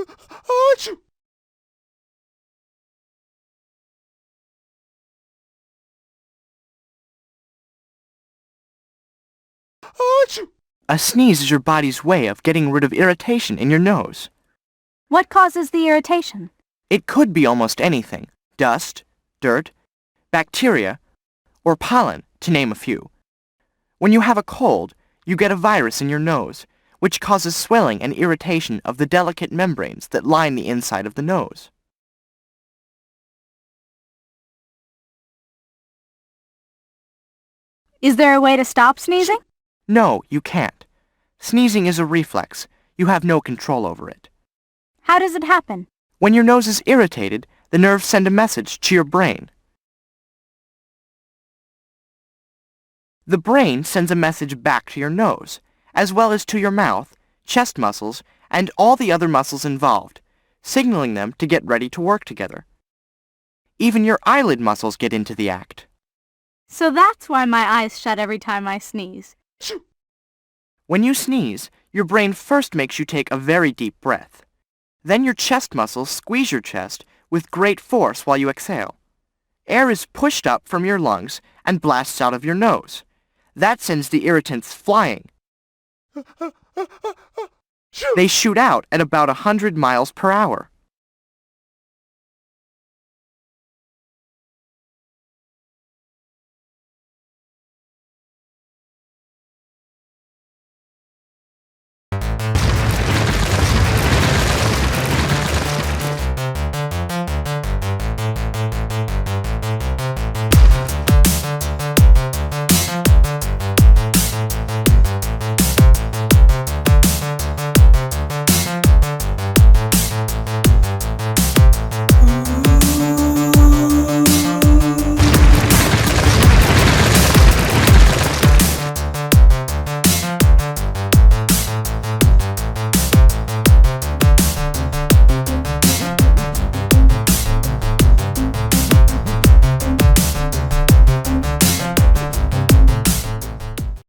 Achoo! Achoo! A sneeze is your body's way of getting rid of irritation in your nose. What causes the irritation? It could be almost anything. Dust, dirt, bacteria, or pollen, to name a few. When you have a cold, you get a virus in your nose, which causes swelling and irritation of the delicate membranes that line the inside of the nose. Is there a way to stop sneezing? No, you can't. Sneezing is a reflex. You have no control over it. How does it happen? When your nose is irritated, the nerves send a message to your brain. The brain sends a message back to your nose, as well as to your mouth, chest muscles, and all the other muscles involved, signaling them to get ready to work together. Even your eyelid muscles get into the act. So that's why my eyes shut every time I sneeze. When you sneeze, your brain first makes you take a very deep breath. Then your chest muscles squeeze your chest with great force while you exhale. Air is pushed up from your lungs and blasts out of your nose. That sends the irritants flying. They shoot out at about 100 miles per hour.